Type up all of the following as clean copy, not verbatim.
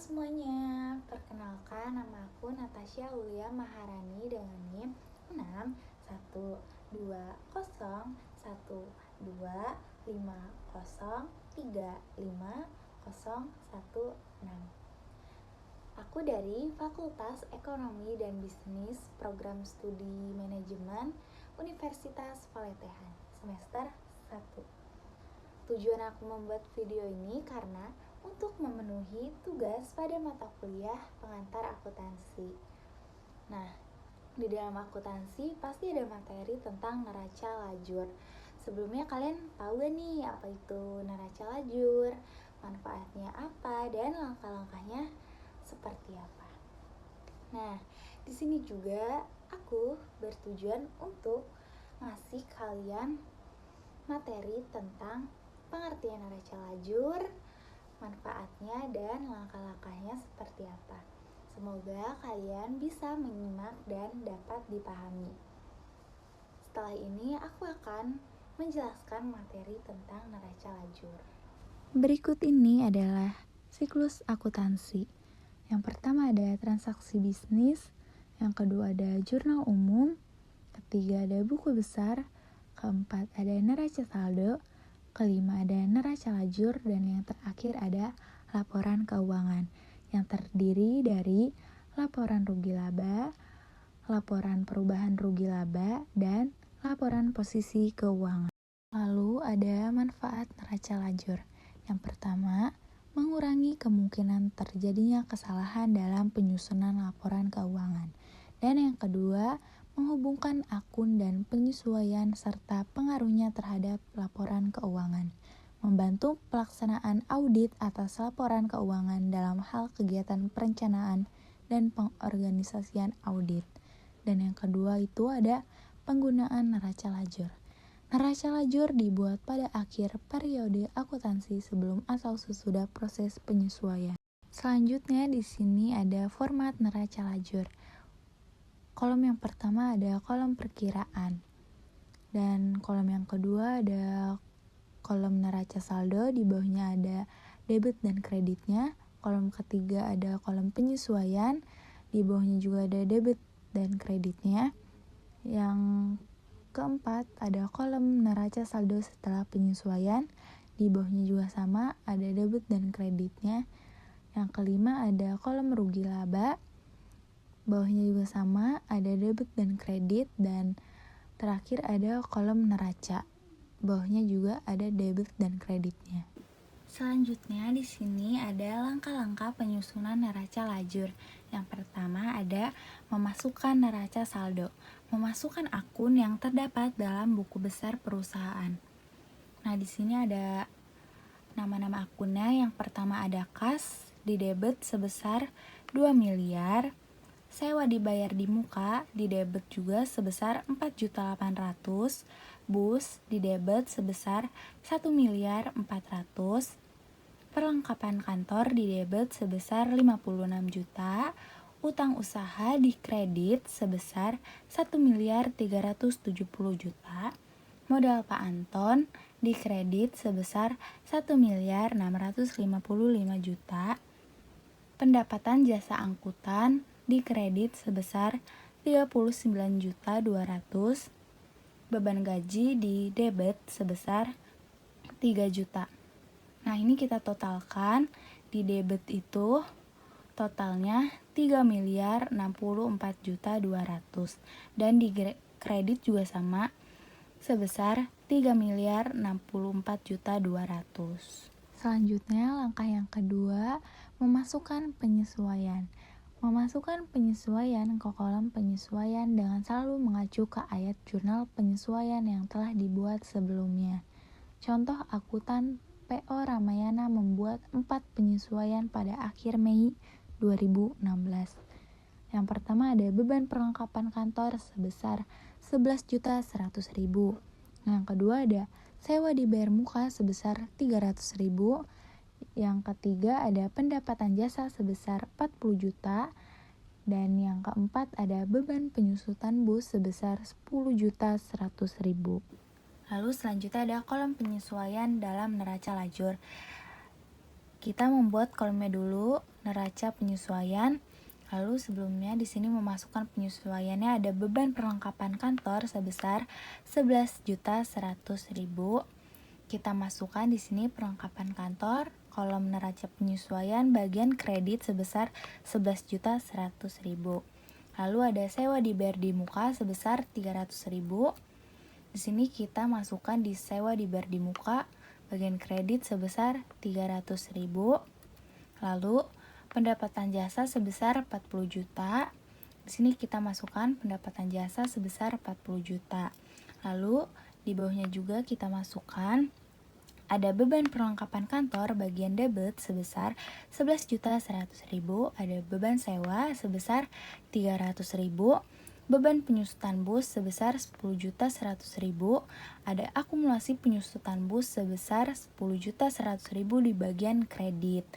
semuanya, perkenalkan nama aku Natasha Aulia Maharani dengan NIM 6121035035016. Aku dari Fakultas Ekonomi dan Bisnis Program Studi Manajemen Universitas Paletehan semester 1. Tujuan aku membuat video ini karena untuk memenuhi tugas pada mata kuliah pengantar akuntansi. Nah, di dalam akuntansi pasti ada materi tentang neraca lajur. Sebelumnya kalian tahu gak nih apa itu neraca lajur, manfaatnya apa, dan langkah-langkahnya seperti apa? Nah, di sini juga aku bertujuan untuk ngasih kalian materi tentang pengertian neraca lajur, manfaatnya, dan langkah-langkahnya seperti apa. Semoga kalian bisa menyimak dan dapat dipahami. Setelah ini aku akan menjelaskan materi tentang neraca lajur. Berikut ini adalah siklus akuntansi. Yang pertama ada transaksi bisnis, yang kedua ada jurnal umum, ketiga ada buku besar, keempat ada neraca saldo, kelima ada neraca lajur, dan yang terakhir ada laporan keuangan yang terdiri dari laporan rugi laba, laporan perubahan rugi laba, dan laporan posisi keuangan. Lalu ada manfaat neraca lajur. Yang pertama, mengurangi kemungkinan terjadinya kesalahan dalam penyusunan laporan keuangan. Dan yang kedua, menghubungkan akun dan penyesuaian serta pengaruhnya terhadap laporan keuangan. Membantu pelaksanaan audit atas laporan keuangan dalam hal kegiatan perencanaan dan pengorganisasian audit. Dan yang kedua itu ada penggunaan neraca lajur. Neraca lajur dibuat pada akhir periode akuntansi sebelum atau sesudah proses penyesuaian. Selanjutnya di sini ada format neraca lajur. Kolom yang pertama ada kolom perkiraan. Dan kolom yang kedua ada kolom neraca saldo, di bawahnya ada debit dan kreditnya. Kolom ketiga ada kolom penyesuaian, di bawahnya juga ada debit dan kreditnya. Yang keempat ada kolom neraca saldo setelah penyesuaian, di bawahnya juga sama, ada debit dan kreditnya. Yang kelima ada kolom rugi laba, bawahnya juga sama, ada debit dan kredit. Dan terakhir ada kolom neraca, bawahnya juga ada debit dan kreditnya. Selanjutnya di sini ada langkah-langkah penyusunan neraca lajur. Yang pertama ada memasukkan neraca saldo. Memasukkan akun yang terdapat dalam buku besar perusahaan. Nah, di sini ada nama-nama akunnya. Yang pertama ada kas, di debit sebesar 2 miliar. Sewa dibayar di muka, di debit juga sebesar 4.800.000. Bus di debit sebesar 1.400.000. Perlengkapan kantor di debit sebesar 56 juta. Utang usaha di kredit sebesar 1.370 juta. Modal Pak Anton di kredit sebesar 1.655 juta. Pendapatan jasa angkutan di kredit sebesar 39.200.000. Beban gaji di debit sebesar 3 juta. Nah, ini kita totalkan. Di debit itu totalnya 3.064.200.000 dan di kredit juga sama sebesar 3.064.200.000. Selanjutnya langkah yang kedua, memasukkan penyesuaian. Memasukkan penyesuaian ke kolom penyesuaian dengan selalu mengacu ke ayat jurnal penyesuaian yang telah dibuat sebelumnya. Contoh akuntan P.O. Ramayana membuat 4 penyesuaian pada akhir Mei 2016. Yang pertama ada beban perlengkapan kantor sebesar 11.100.000. Yang kedua ada sewa dibayar muka sebesar 300.000. Yang ketiga ada pendapatan jasa sebesar 40 juta. Dan yang keempat ada beban penyusutan bus sebesar 10.100.000. Lalu selanjutnya ada kolom penyesuaian dalam neraca lajur. Kita membuat kolomnya dulu, neraca penyesuaian. Lalu sebelumnya di sini memasukkan penyesuaiannya ada beban perlengkapan kantor sebesar 11.100.000. Kita masukkan di sini perlengkapan kantor, kolom neraca penyesuaian bagian kredit sebesar 11.100.000. Lalu ada sewa dibayar di muka sebesar 300.000. Di sini kita masukkan di sewa dibayar di muka bagian kredit sebesar 300.000. Lalu pendapatan jasa sebesar 40 juta. Di sini kita masukkan pendapatan jasa sebesar 40 juta. Lalu di bawahnya juga kita masukkan ada beban perlengkapan kantor bagian debit sebesar 11.100.000, ada beban sewa sebesar 300.000, beban penyusutan bus sebesar 10.100.000, ada akumulasi penyusutan bus sebesar 10.100.000 di bagian kredit.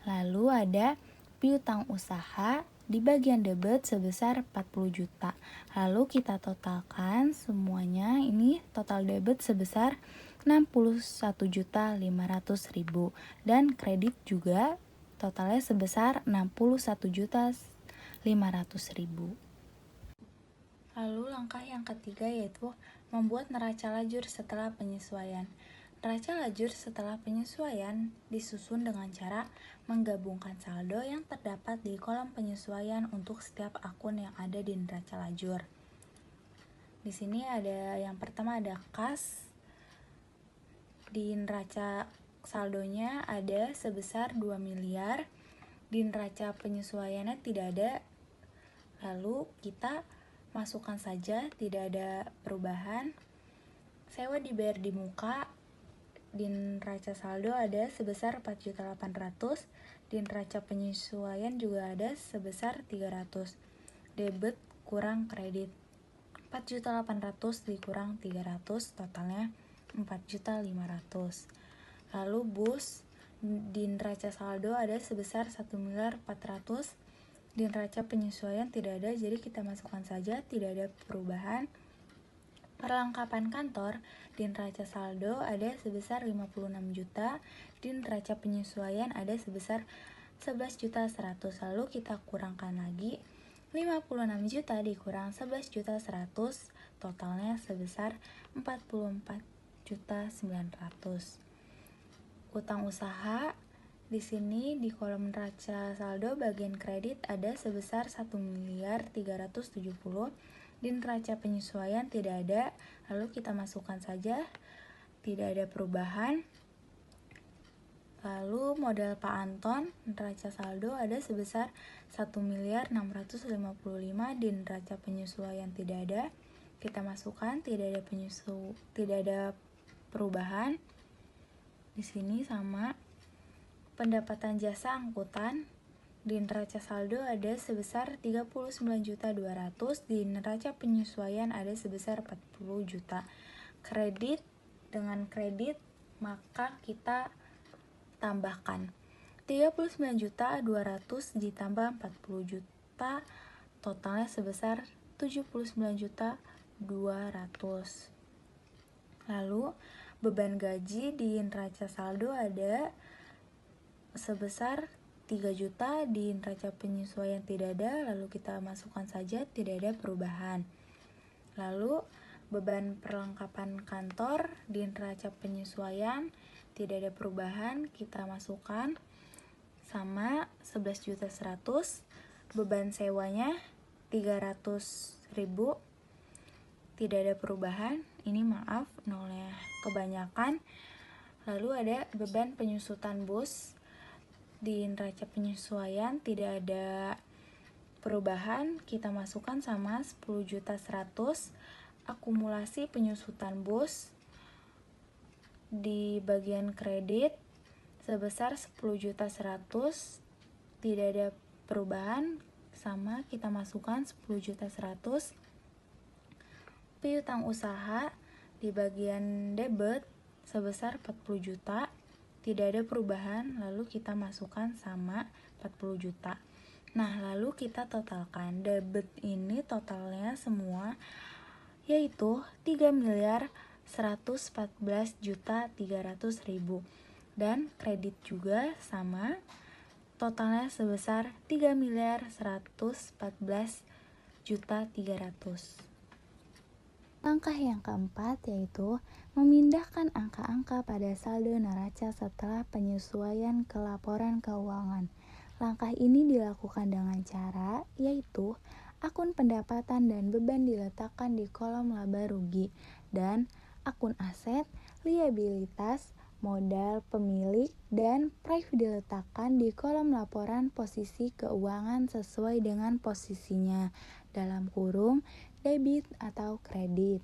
Lalu ada piutang usaha di bagian debit sebesar 40 juta. Lalu kita totalkan semuanya, ini total debit sebesar 61.500.000 dan kredit juga totalnya sebesar 61.500.000. Lalu langkah yang ketiga yaitu membuat neraca lajur setelah penyesuaian. Neraca lajur setelah penyesuaian disusun dengan cara menggabungkan saldo yang terdapat di kolom penyesuaian untuk setiap akun yang ada di neraca lajur. Di sini ada yang pertama ada kas. Di neraca saldonya ada sebesar 2 miliar. Di neraca penyesuaiannya tidak ada. Lalu kita masukkan saja, tidak ada perubahan. Sewa dibayar di muka. Di neraca saldo ada sebesar 4.800.000. Di neraca penyesuaian juga ada sebesar 300. Debit kurang kredit. 4.800.000 dikurang 300, totalnya 4.500.000. Lalu bus di neraca saldo ada sebesar 1.400.000. Di neraca penyesuaian tidak ada, jadi kita masukkan saja, tidak ada perubahan. Perlengkapan kantor di neraca saldo ada sebesar 56 juta, di neraca penyesuaian ada sebesar 11.100.000. Lalu kita kurangkan lagi, 56 juta dikurang 11.100.000, totalnya sebesar 44.900.000. Utang usaha di sini di kolom neraca saldo bagian kredit ada sebesar 1.370.000. Di neraca penyesuaian tidak ada, lalu kita masukkan saja, tidak ada perubahan. Lalu modal Pak Anton neraca saldo ada sebesar 1.655.000. Di neraca penyesuaian tidak ada, kita masukkan, tidak ada perubahan. Di sini sama. Pendapatan jasa angkutan di neraca saldo ada sebesar 39.200.000, di neraca penyesuaian ada sebesar 40 juta. Kredit dengan kredit maka kita tambahkan 39.200.000 ditambah 40 juta, totalnya sebesar 79.200.000. Lalu beban gaji di neraca saldo ada sebesar 3 juta, di neraca penyesuaian tidak ada, lalu kita masukkan saja, tidak ada perubahan. Lalu beban perlengkapan kantor di neraca penyesuaian tidak ada perubahan, kita masukkan sama 11.100.000. Beban sewanya 300.000, tidak ada perubahan. Ini maaf, nolnya kebanyakan. Lalu ada beban penyusutan bus di neraca penyesuaian tidak ada perubahan, kita masukkan sama 10.100.000. Akumulasi penyusutan bus di bagian kredit sebesar 10.100.000, tidak ada perubahan, sama kita masukkan 10.100.000. Piutang usaha di bagian debit sebesar 40 juta, tidak ada perubahan, lalu kita masukkan sama 40 juta. Nah, lalu kita totalkan debit ini totalnya semua yaitu 3.114.300.000. Dan kredit juga sama, totalnya sebesar 3.114.300.000. Langkah yang keempat yaitu memindahkan angka-angka pada saldo neraca setelah penyesuaian ke laporan keuangan. Langkah ini dilakukan dengan cara yaitu akun pendapatan dan beban diletakkan di kolom laba rugi dan akun aset, liabilitas, modal pemilik, dan price diletakkan di kolom laporan posisi keuangan sesuai dengan posisinya dalam kurung debit atau kredit.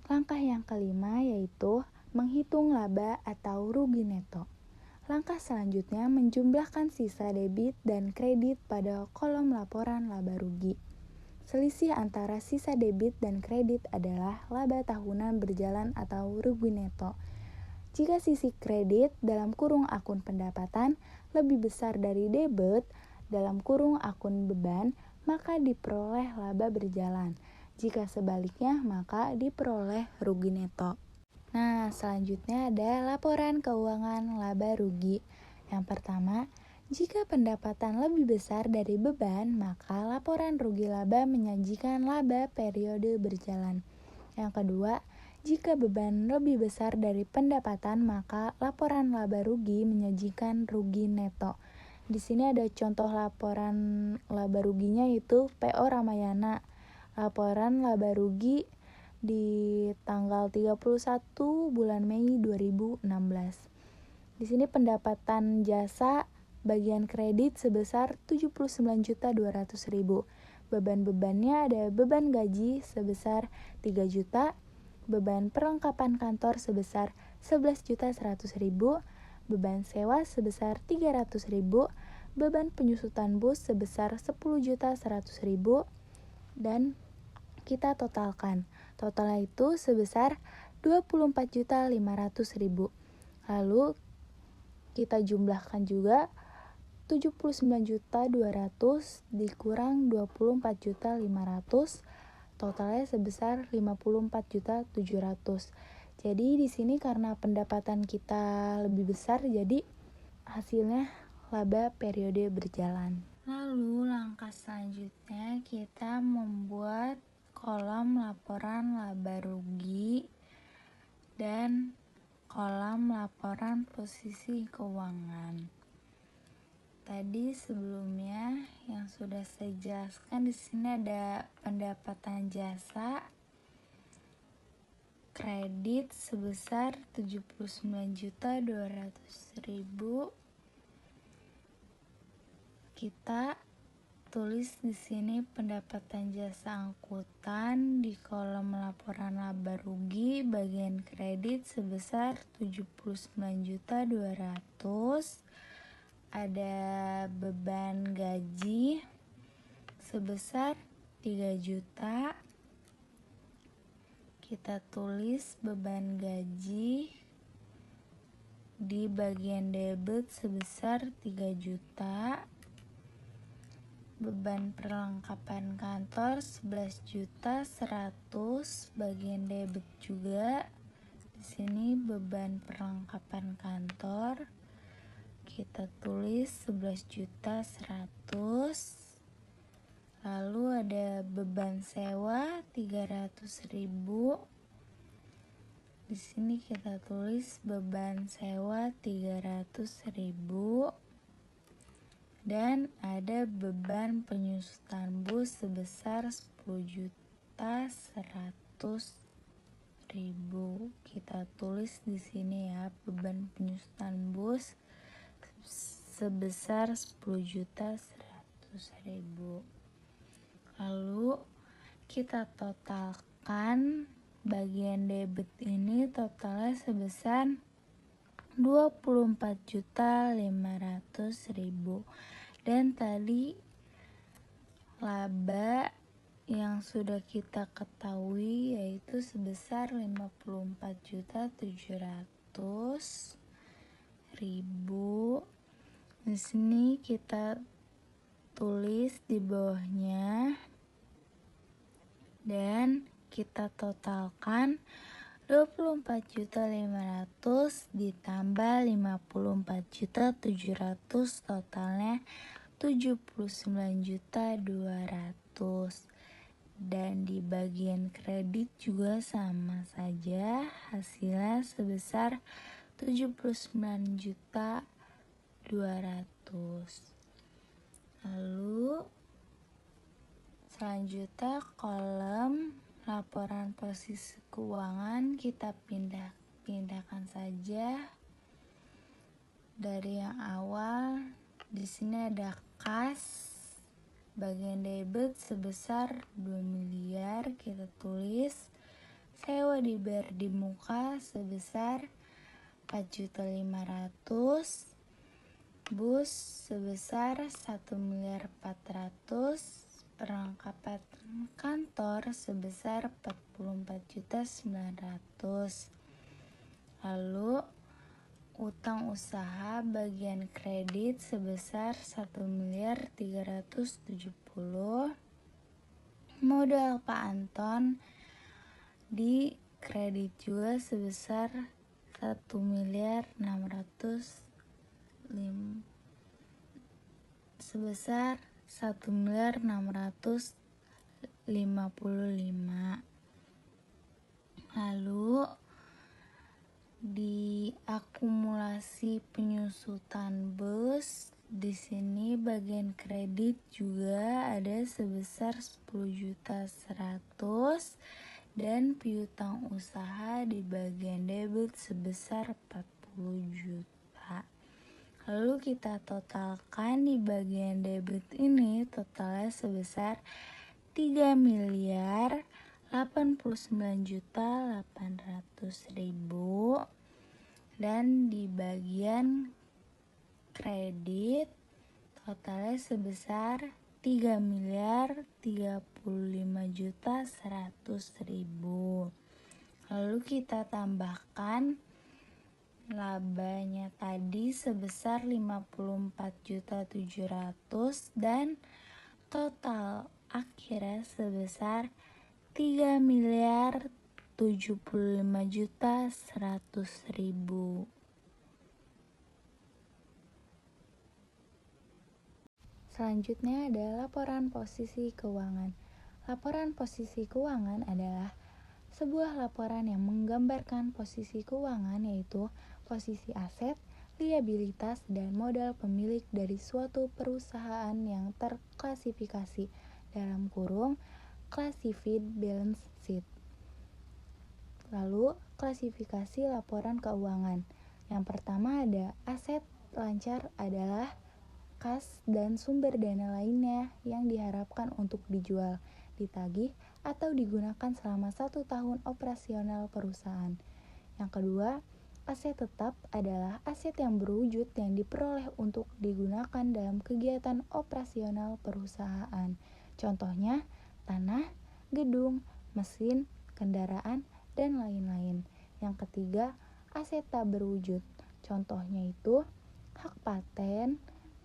Langkah yang kelima yaitu menghitung laba atau rugi neto. Langkah selanjutnya menjumlahkan sisa debit dan kredit pada kolom laporan laba rugi. Selisih antara sisa debit dan kredit adalah laba tahunan berjalan atau rugi neto. Jika sisi kredit dalam kurung akun pendapatan lebih besar dari debit dalam kurung akun beban, maka diperoleh laba berjalan. Jika sebaliknya, maka diperoleh rugi neto. Nah, selanjutnya ada laporan keuangan laba rugi. Yang pertama, jika pendapatan lebih besar dari beban, maka laporan rugi laba menyajikan laba periode berjalan. Yang kedua, jika beban lebih besar dari pendapatan, maka laporan laba rugi menyajikan rugi neto. Di sini ada contoh laporan laba ruginya yaitu PO Ramayana. Laporan laba rugi di tanggal 31 bulan Mei 2016. Di sini pendapatan jasa bagian kredit sebesar 79.200.000. Beban-bebannya ada beban gaji sebesar 3 juta, beban perlengkapan kantor sebesar 11.100.000, beban sewa sebesar 300.000, beban penyusutan bus sebesar 10.100.000, dan kita totalkan. Totalnya itu sebesar 24.500.000. Lalu kita jumlahkan juga 79.200 dikurang 24.500, totalnya sebesar 54.700. Jadi di sini karena pendapatan kita lebih besar, jadi hasilnya laba periode berjalan. Lalu langkah selanjutnya kita membuat kolom laporan laba rugi dan kolom laporan posisi keuangan. Tadi sebelumnya yang sudah saya jelaskan, di sini ada pendapatan jasa kredit sebesar 79.200.000. Kita tulis di sini pendapatan jasa angkutan di kolom laporan laba rugi bagian kredit sebesar 79.200. Ada beban gaji sebesar 3 juta. Kita tulis beban gaji di bagian debit sebesar 3 juta. Beban perlengkapan kantor 11.100.000 bagian debit juga. Di sini beban perlengkapan kantor kita tulis 11.100.000. Lalu ada beban sewa 300.000. Di sini kita tulis beban sewa 300.000. Dan ada beban penyusutan bus sebesar 10.100.000. Kita tulis di sini ya, beban penyusutan bus sebesar 10.100.000. Lalu kita totalkan bagian debit ini, totalnya sebesar 24.500.000. Dan tadi laba yang sudah kita ketahui yaitu sebesar 54.700.000. Di sini kita tulis di bawahnya dan kita totalkan 24.500.000 ditambah 54.700.000 totalnya 79.200.000. Dan di bagian kredit juga sama saja, hasilnya sebesar 79.200.000. Lalu selanjutnya kolom laporan posisi keuangan kita pindahkan saja dari yang awal. Di sini ada kas bagian debit sebesar 2 miliar, kita tulis. Sewa dibayar di muka sebesar 4.500.000. Bus sebesar 1.400.000. Perlengkapan kantor sebesar 44.900.000. Lalu utang usaha bagian kredit sebesar 1.370.000. Modal Pak Anton di kredit juga sebesar 1.655. Lalu di akumulasi penyusutan bus, di sini bagian kredit juga ada sebesar 10.100.000 dan piutang usaha di bagian debit sebesar 40 juta. Lalu kita totalkan di bagian debit ini totalnya sebesar 3.089.800.000. Dan di bagian kredit totalnya sebesar 3.035.100.000. Lalu kita tambahkan labanya tadi sebesar 54.700.000 dan total akhirnya sebesar 3.075.100.000. Selanjutnya ada laporan posisi keuangan. Laporan posisi keuangan adalah sebuah laporan yang menggambarkan posisi keuangan, yaitu posisi aset, liabilitas, dan modal pemilik dari suatu perusahaan yang terklasifikasi dalam kurung classified balance sheet. Lalu klasifikasi laporan keuangan. Yang pertama ada aset lancar adalah kas dan sumber dana lainnya yang diharapkan untuk dijual, ditagih, atau digunakan selama 1 tahun operasional perusahaan. Yang kedua, aset tetap adalah aset yang berwujud yang diperoleh untuk digunakan dalam kegiatan operasional perusahaan. Contohnya, tanah, gedung, mesin, kendaraan, dan lain-lain. Yang ketiga, aset tak berwujud. Contohnya itu hak paten,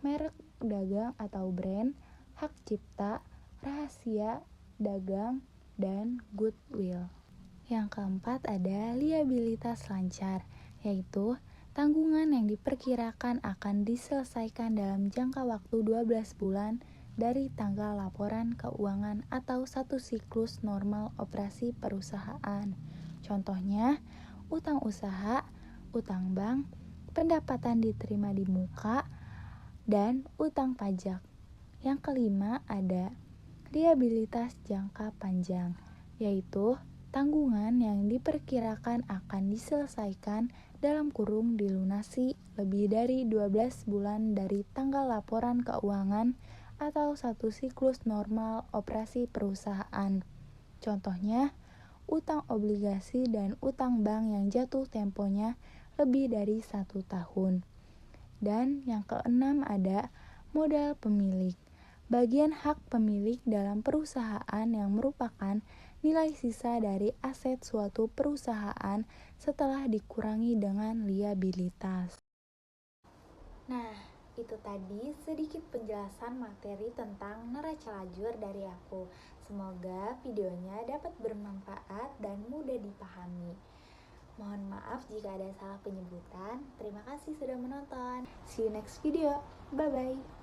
merek dagang atau brand, hak cipta, rahasia dagang, dan goodwill. Yang keempat ada liabilitas lancar, yaitu tanggungan yang diperkirakan akan diselesaikan dalam jangka waktu 12 bulan dari tanggal laporan keuangan atau satu siklus normal operasi perusahaan. Contohnya, utang usaha, utang bank, pendapatan diterima di muka, dan utang pajak. Yang kelima ada liabilitas jangka panjang, yaitu tanggungan yang diperkirakan akan diselesaikan dalam kurung dilunasi lebih dari 12 bulan dari tanggal laporan keuangan atau satu siklus normal operasi perusahaan. Contohnya, utang obligasi dan utang bank yang jatuh temponya lebih dari 1 tahun. Dan yang keenam ada modal pemilik, bagian hak pemilik dalam perusahaan yang merupakan nilai sisa dari aset suatu perusahaan setelah dikurangi dengan liabilitas. Nah, itu tadi sedikit penjelasan materi tentang neraca lajur dari aku. Semoga videonya dapat bermanfaat dan mudah dipahami. Mohon maaf jika ada salah penyebutan. Terima kasih sudah menonton. See you next video. Bye-bye.